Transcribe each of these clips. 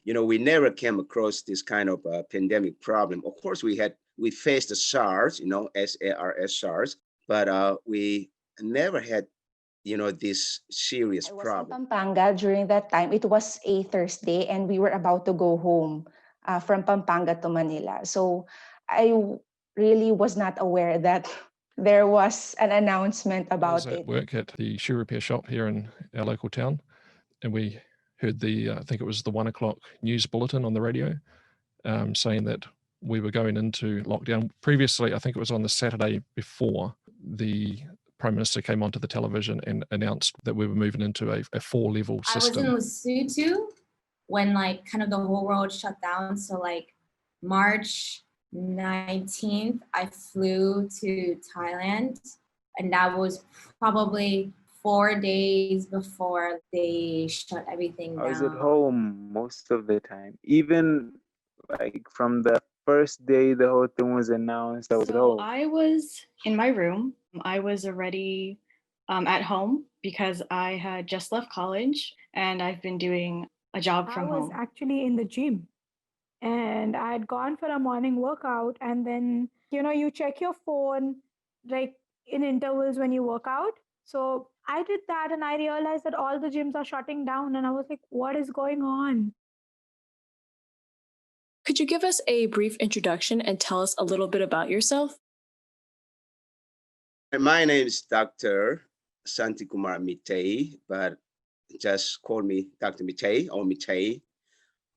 we never came across this kind of pandemic problem. Of course, we faced the SARS, SARS, SARS, but we never had, this serious problem. I was in Pampanga during that time. It was a Thursday, and we were about to go home from Pampanga to Manila. So I really was not aware that there was an announcement about it. I was at work at the shoe repair shop here in our local town, and we heard I think it was the 1 o'clock news bulletin on the radio, saying that we were going into lockdown. Previously, I think it was on the Saturday before, the Prime Minister came onto the television and announced that we were moving into a 4-level system. I was in Lesotho when kind of the whole world shut down. So March 19th, I flew to Thailand, and that was probably 4 days before they shut everything down. I was at home most of the time. Even from the first day the whole thing was announced, I was at home. I was in my room. I was already at home because I had just left college and I've been doing a job from home. I was actually in the gym and I had gone for a morning workout, and then, you check your phone in intervals when you work out. So I did that and I realized that all the gyms are shutting down, and I was like, what is going on? Could you give us a brief introduction and tell us a little bit about yourself? My name is Dr. Santikumar Mitei, but just call me Dr. Mitei or Mitei.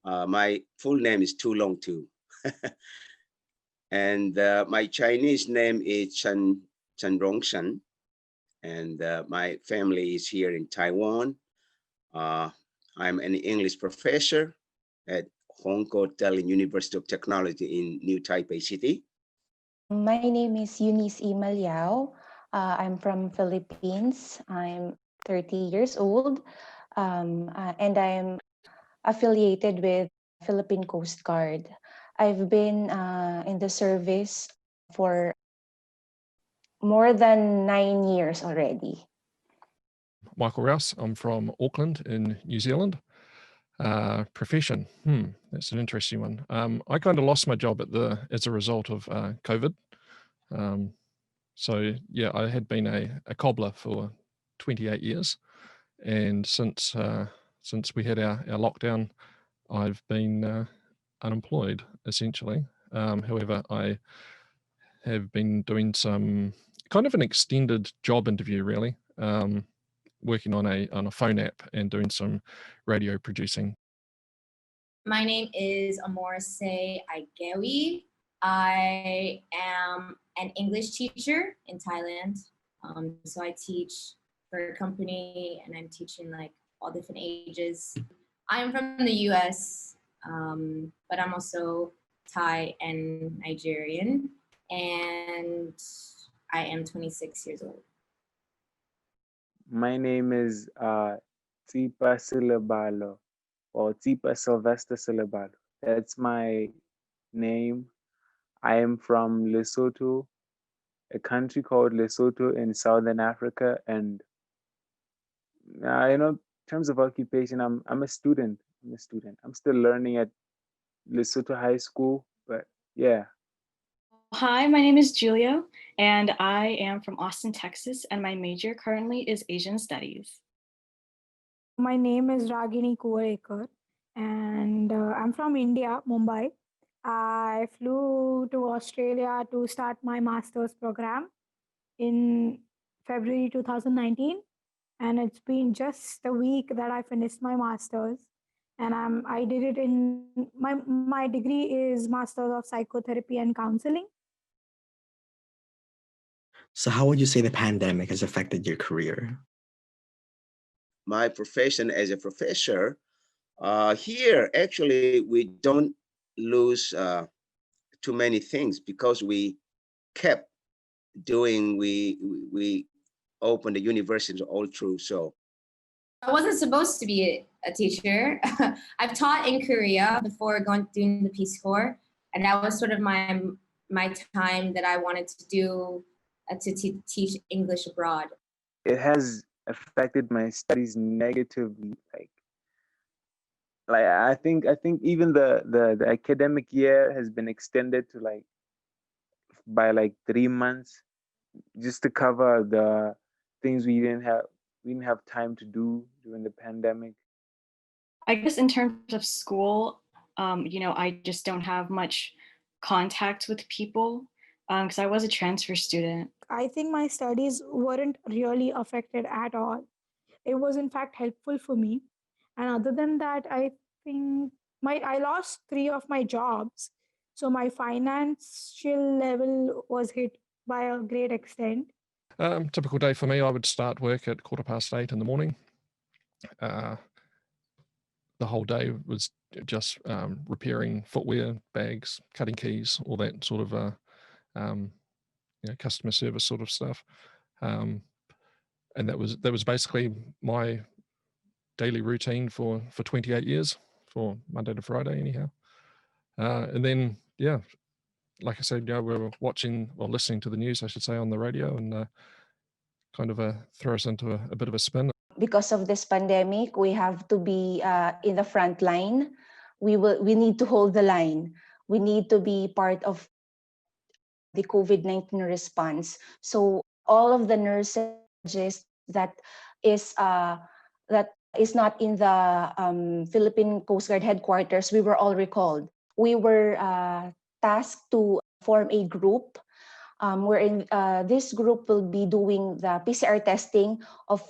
My full name is too long too. And my Chinese name is Chen Rongshan. And my family is here in Taiwan. I'm an English professor at Hong Kong University of Technology in New Taipei City. My name is EUNICE MALIAO. I'm from Philippines. I'm 30 years old, and I'm affiliated with Philippine Coast Guard. I've been in the service for more than 9 years already. Michael Rouse, I'm from Auckland in New Zealand. Profession, that's an interesting one. I kind of lost my job as a result of COVID. So yeah, I had been a cobbler for 28 years, and since we had our lockdown, I've been unemployed essentially. However, I have been doing some kind of an extended job interview, really, working on a phone app and doing some radio producing. My name is Amorse Aigewi. I am an English teacher in Thailand. So I teach for a company, and I'm teaching all different ages. I'm from the US, but I'm also Thai and Nigerian, and I am 26 years old. My name is Tsipa Silabalo, or Tsipa Sylvester Silabalo. That's my name. I am from Lesotho, a country called Lesotho in Southern Africa. And in terms of occupation, I'm a student. I'm still learning at Lesotho High School, but yeah. Hi, my name is Julia, and I am from Austin, Texas, and my major currently is Asian Studies. My name is Ragini KUWALEKAR, and I'm from India, Mumbai. I flew to Australia to start my master's program in February 2019, and it's been just a week that I finished my master's. And I did it in my degree is Master's of Psychotherapy and Counseling. So how would you say the pandemic has affected your career? My profession as a professor, here actually we don't lose too many things because we kept doing, we opened the university all through. So I wasn't supposed to be a teacher. I've taught in Korea before doing the Peace Corps, and that was sort of my time that I wanted to do to teach English abroad. It has affected my studies negatively. like I think even the academic year has been extended to like by like 3 months, just to cover the things we didn't have time to do during the pandemic. I guess in terms of school, I just don't have much contact with people because I was a transfer student. I think my studies weren't really affected at all. It was in fact helpful for me. And other than that, I think I lost three of my jobs. So my financial level was hit by a great extent. Typical day for me, I would start work at 8:15 in the morning. The whole day was just repairing footwear, bags, cutting keys, all that sort of customer service sort of stuff. And that was basically my daily routine for 28 years, for Monday to Friday anyhow. And then, yeah, like I said, we were watching or listening to the news, I should say, on the radio, and kind of throw us into a bit of a spin. Because of this pandemic, we have to be in the front line. We need to hold the line. We need to be part of the COVID-19 response. So all of the nurses that is not in the Philippine Coast Guard headquarters, we were all recalled. We were tasked to form a group wherein this group will be doing the PCR testing of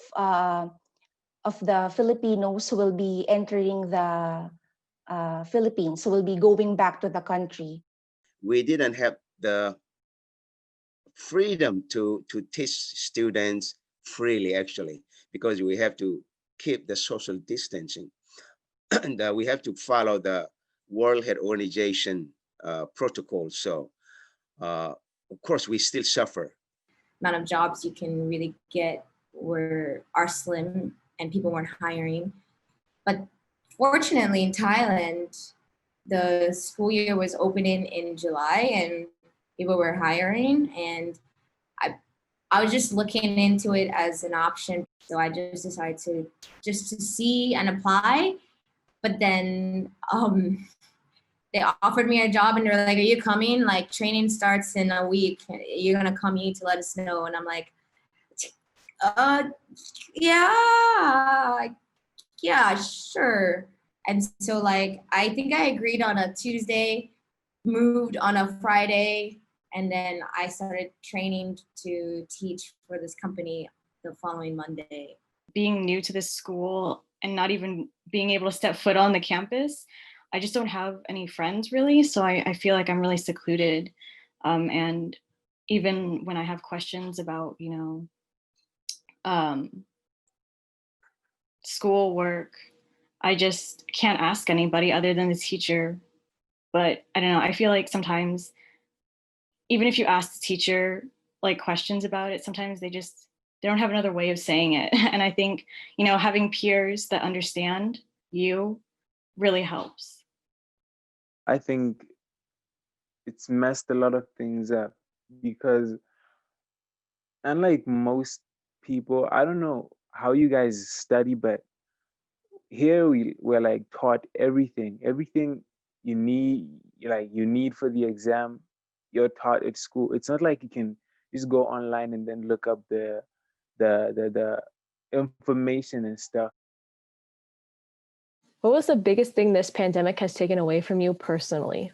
the Filipinos who will be entering the Philippines, who will be going back to the country. We didn't have the freedom to teach students freely, actually, because we have to keep the social distancing. And we have to follow the World Health Organization protocol. So, of course, we still suffer. Amount of jobs you can really get are slim, and people weren't hiring. But fortunately, in Thailand, the school year was opening in July, and people were hiring, and I was just looking into it as an option. So I just decided to see and apply. But then they offered me a job, and they're like, "Are you coming? Like, training starts in a week. You're gonna come. You need to let us know." And I'm like, yeah, sure. And so like, I think I agreed on a Tuesday, moved on a Friday, and then I started training to teach for this company the following Monday. Being new to this school and not even being able to step foot on the campus, I just don't have any friends really. So I feel like I'm really secluded. And even when I have questions about, schoolwork, I just can't ask anybody other than the teacher. But I don't know, I feel like sometimes, even if you ask the teacher like questions about it, sometimes they don't have another way of saying it. And I think, having peers that understand you really helps. I think it's messed a lot of things up because unlike most people, I don't know how you guys study, but here we're like taught everything you need for the exam. You're taught at school. It's not like you can just go online and then look up the information and stuff. What was the biggest thing this pandemic has taken away from you personally?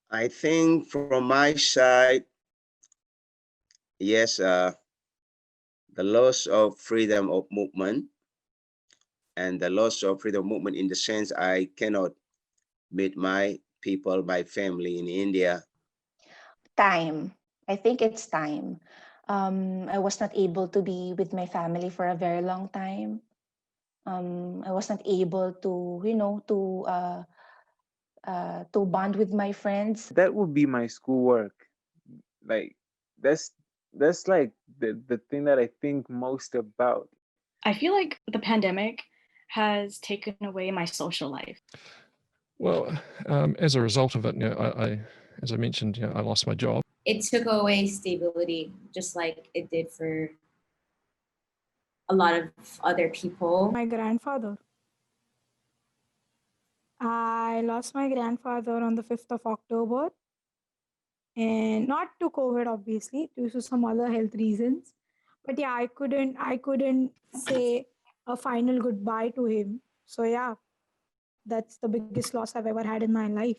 I think from my side, yes, the loss of freedom of movement, and the loss of freedom of movement in the sense I cannot meet my people, my family in India. Time. I think it's time. I was not able to be with my family for a very long time. I was not able to, to bond with my friends. That would be my schoolwork. Like that's like the thing that I think most about. I feel like the pandemic has taken away my social life. Well, as a result of it, I as I mentioned, I lost my job. It took away stability, just like it did for a lot of other people. My grandfather. I lost my grandfather on the 5th of October, and not to COVID, obviously, due to some other health reasons. But yeah, I couldn't say a final goodbye to him. So yeah, that's the biggest loss I've ever had in my life.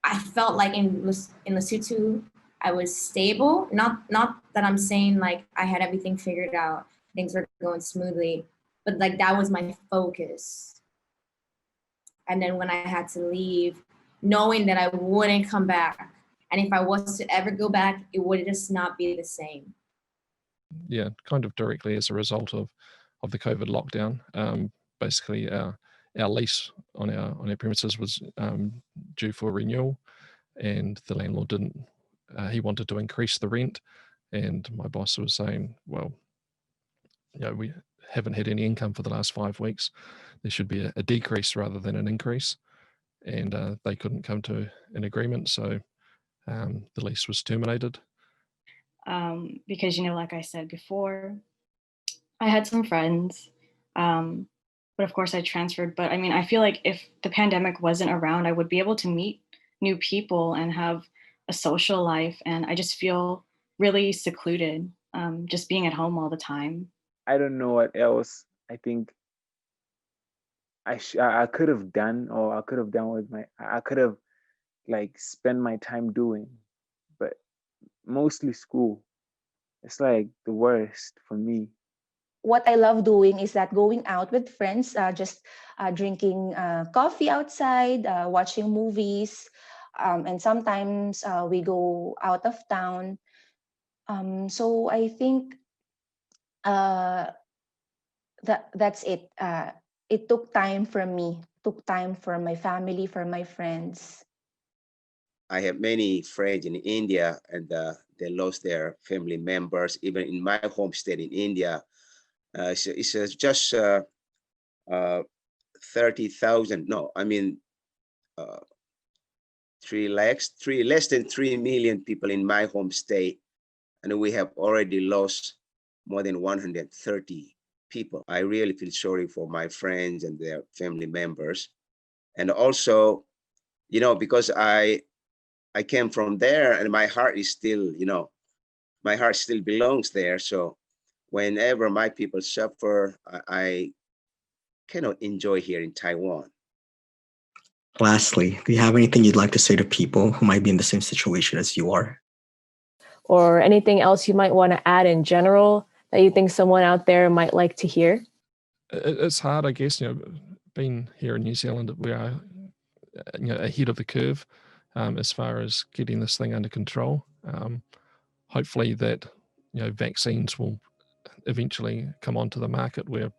I felt like in Lesotho, I was stable. Not that I'm saying like I had everything figured out, things were going smoothly, but like that was my focus. And then when I had to leave, knowing that I wouldn't come back, and if I was to ever go back, it would just not be the same. Yeah, kind of directly as a result of the COVID lockdown. Basically, our lease on our premises was due for renewal, and the landlord didn't. He wanted to increase the rent, and my boss was saying, "Well, we haven't had any income for the last 5 weeks. There should be a decrease rather than an increase." And they couldn't come to an agreement, so the lease was terminated. Because, like I said before, I had some friends, but of course I transferred. But I mean, I feel like if the pandemic wasn't around, I would be able to meet new people and have a social life. And I just feel really secluded, just being at home all the time. I don't know what else I think I could have done, or I could have done with I could have like spent my time doing, but mostly school. It's like the worst for me. What I love doing is that going out with friends, just drinking coffee outside, watching movies, and sometimes we go out of town. So I think that's it. It took time from me, took time for my family, for my friends. I have many friends in India, and they lost their family members. Even in my home state in India, it's just 30,000. No, I mean 3 less than 3 million people in my home state, and we have already lost more than 130 people. I really feel sorry for my friends and their family members, and also, because I came from there, and my heart is still, my heart still belongs there. So whenever my people suffer, I cannot enjoy here in Taiwan. Lastly, do you have anything you'd like to say to people who might be in the same situation as you are? Or anything else you might want to add in general that you think someone out there might like to hear? It's hard, I guess, being here in New Zealand, we are ahead of the curve as far as getting this thing under control. Hopefully that vaccines will eventually come onto the market where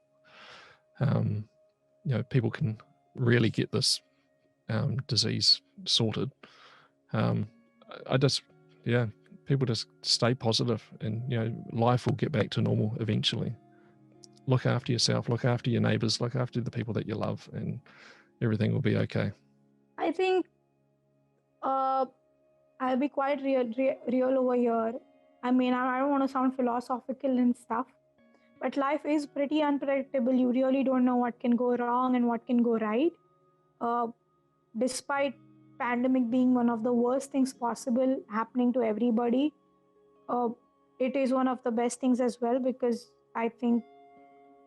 people can really get this disease sorted. People just stay positive, and life will get back to normal eventually. Look after yourself, look after your neighbors, look after the people that you love, and everything will be okay. I think I'll be quite real over here. I mean, I don't want to sound philosophical and stuff, but life is pretty unpredictable. You really don't know what can go wrong and what can go right. Despite pandemic being one of the worst things possible happening to everybody, it is one of the best things as well, because I think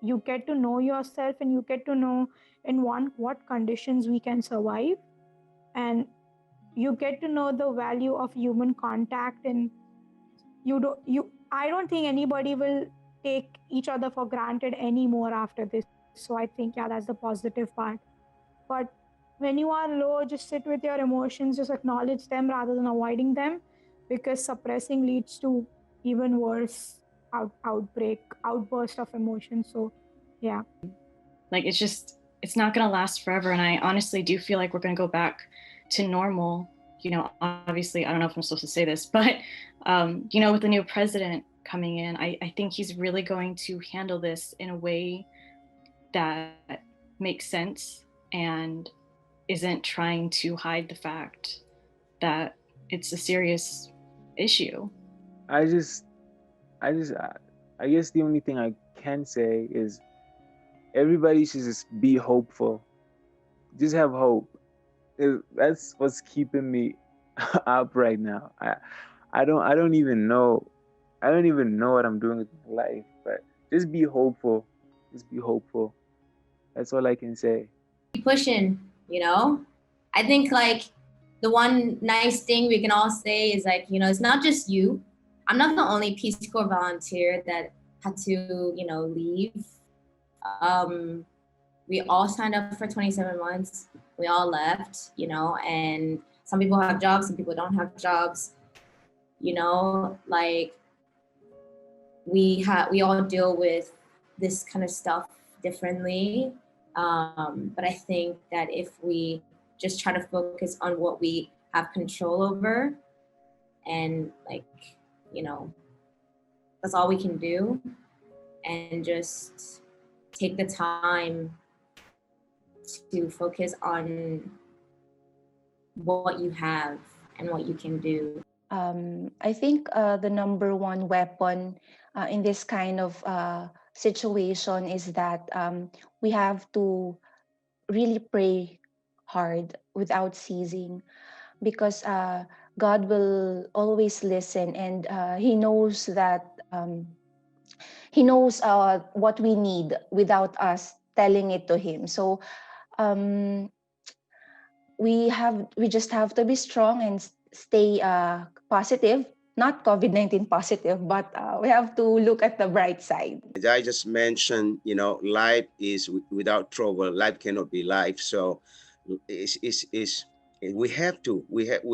you get to know yourself and you get to know in what conditions we can survive, and you get to know the value of human contact. And I don't think anybody will take each other for granted anymore after this. So I think, yeah, that's the positive part. But when you are low, just sit with your emotions, just acknowledge them rather than avoiding them, because suppressing leads to even worse outburst of emotion. So yeah, Like, it's not going to last forever. And I honestly do feel like we're going to go back to normal. Obviously, I don't know if I'm supposed to say this, but, with the new president coming in, I think he's really going to handle this in a way that makes sense and isn't trying to hide the fact that it's a serious issue. I guess the only thing I can say is everybody should just be hopeful. just have hope. That's what's keeping me up right now. I don't even know. I don't even know what I'm doing with my life, but just be hopeful. Just be hopeful. That's all I can say. Keep pushing, you know? I think like the one nice thing we can all say is like, you know, it's not just you. I'm not the only Peace Corps volunteer that had to, you know, leave. We all signed up for 27 months. We all left, you know, and some people have jobs, some people don't have jobs. You know, like we all deal with this kind of stuff differently. But I think that if we just try to focus on what we have control over, and like, you know, that's all we can do, and just take the time to focus on what you have and what you can do. I think the number one weapon in this kind of situation is that we have to really pray hard without ceasing, because God will always listen, and He knows that He knows what we need without us telling it to Him. So um, we just have to be strong and stay positive, not COVID-19 positive, but we have to look at the bright side. As I just mentioned, you know, life is without trouble. Life cannot be life. So we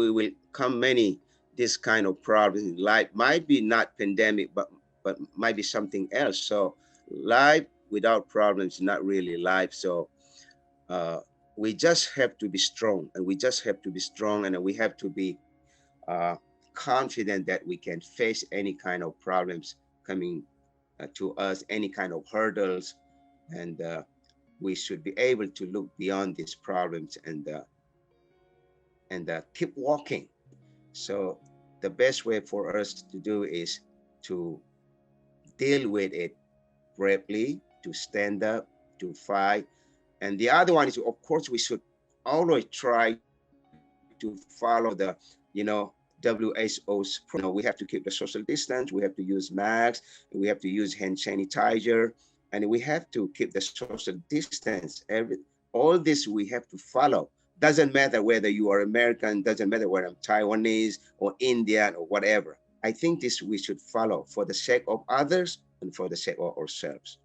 will come many this kind of problems. Life might be not pandemic, but might be something else. So life without problems is not really life. So we just have to be strong, and we just have to be strong, and we have to be confident that we can face any kind of problems coming to us, any kind of hurdles, and we should be able to look beyond these problems and keep walking. So the best way for us to do is to deal with it bravely, to stand up, to fight. And the other one is, of course, we should always try to follow the, you know, WHO's, you know, we have to keep the social distance, we have to use masks, we have to use hand sanitizer, and we have to keep the social distance. All this we have to follow. Doesn't matter whether you are American, doesn't matter whether I'm Taiwanese or Indian or whatever. I think this we should follow for the sake of others and for the sake of ourselves.